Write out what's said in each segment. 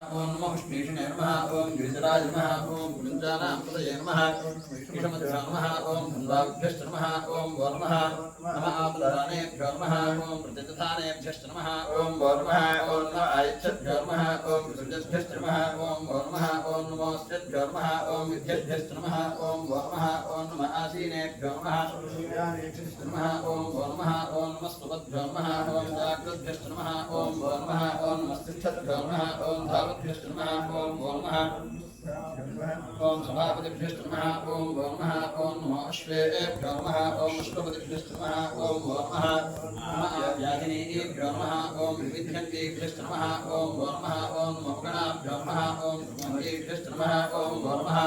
ओम नमो विष्णुषणे नमः ओम गिरिजराज नमः ओम कुंजानां पतये नमः विष्णुमध्याय नमः ओम धन्वाभ्यश्च नमः ओम वो नमः नमः आपदानेभ्यो नमः ओम प्रतितथानेभ्यश्च नमः ओम वो नमः ओम नमः आयच्छद्भ्यो नमः ओम विसृजद्भ्यश्च नमः ओम वो नमः ओम नमोऽस्त्भ्यो नमः ओम विद्यद्भ्यश्च नमः ओम वो नमः ओम नमः आसीनेभ्यो नमः नमः ओम वो नमः ओम नमस्त्वद्भ्यो नमः ओम जाग्रद्भ्यश्च नमः ओम वो नमः ओम नमस्तिष्ठद्भ्यो नमः ओम धावद्भ्यश्च नमः ओम वो नमः ओम सभापतिभ्यश्च नमः ओम वो नमः ओम नमो अश्वेभ्यो नमः ओम अश्वपतिभ्यश्च नमः ओम वो नमः नमः व्याधिनीभ्यो नमः ओम विविध्यन्तेभ्यश्च नमः ओम वो नमः ओम नमो गणाभ्यो नमः ओम सुमन्तेभ्यश्च नमः ओम वो नमः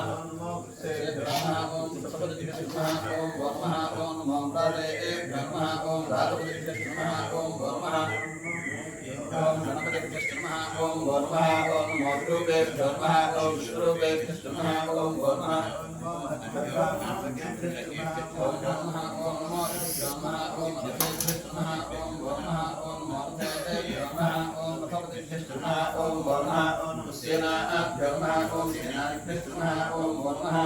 ओम सपतिभ्यश्च नमः ओम वो नमः ओम नमो राधेभ्यो नमः ओम राधपतिभ्यश्च नमः ओम वो नमः ओम गणपतिभ्यश्च नमः ओम वो नमः ओम नमो गुरुभ्यो नमः ओम विष्णुभ्यश्च नमः ओम वो नमः ओम नमः ओम नमो नमः ओम अद्वैतभ्यश्च नमः ओम वो नमः ओम नमो अद्वैतभ्यो नमः ओम भगवद्भ्यश्च नमः ओम वो नमः ओम सेनाभ्यो नमः ओम सेनाभ्यश्च नमः ओम वो नमः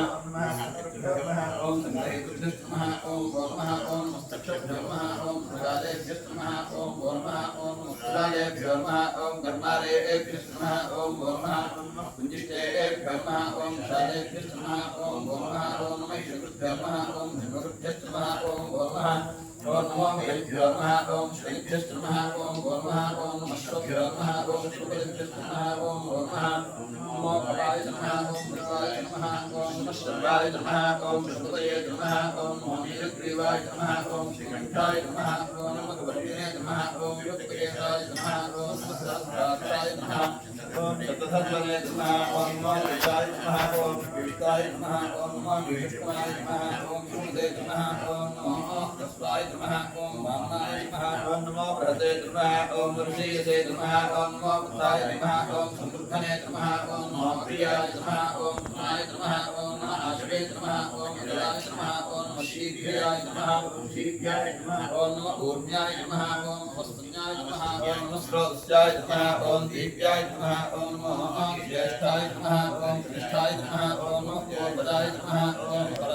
ओम संग्रहेभ्यश्च नमः ओम वो नमः ओम मस्तक्षभ्यो नमः ओम प्रजालेभ्यश्च नमः ओम वो नमः ओम मुक्तालेभ्यो नमः ओम कर्मालेभ्यश्च नमः ओम वो नमः कुञ्जिष्टेभ्यो नमः ओम शालेभ्यश्च नमः ओम वो नमः ओम नमः ईश्वरभ्यो नमः ओम धर्मभ्यश्च नमः ओम वो नमः ओम नमो वेभ्यो नमः ओम श्रीभ्यश्च नमः ओम वो नमः ओम नमस्वभ्यो नमः ओम शुभभ्यश्च नमः ओम वो नमः नमो भवाय नमः ओम देवाय नमः ओम नमः सर्वाय नमः ओम शुभदये नमः ओम नमो नीलग्रीवाय नमः ओम श्रीकण्ठाय नमः ओम नमो भगवते नमः ओम योगप्रियाय नमः ओम नमः सहस्राक्षाय नमः ओम शतधन्वने नमः ओम नमो विष्णाय नमः ओम विष्णाय नमः ओम नमो विष्णुवाय नमः ओम सुमदे नमः ओम नमो तस्वाय नमः ओम वामनाय नमः ओम नमो बृहदे नमः ओम ऋषियसे नमः ओम नमो पुत्राय नमः ओम संवर्धने नमः ओम नमो प्रियाय नमः ओम गुणाय नमः ओम नमः आश्रये नमः ओम अजयाय नमः ओम नमः शीघ्राय नमः ओम शीघ्राय नमः ओम नमो ऊर्ध्याय नमः ओम वस्तुन्याय नमः ओम नमः स्रोतस्याय नमः ओम दीप्याय नमः ओम नमो ज्येष्ठाय नमः ओम कनिष्ठाय नमः ओम नमो पूर्वजाय नमः ओम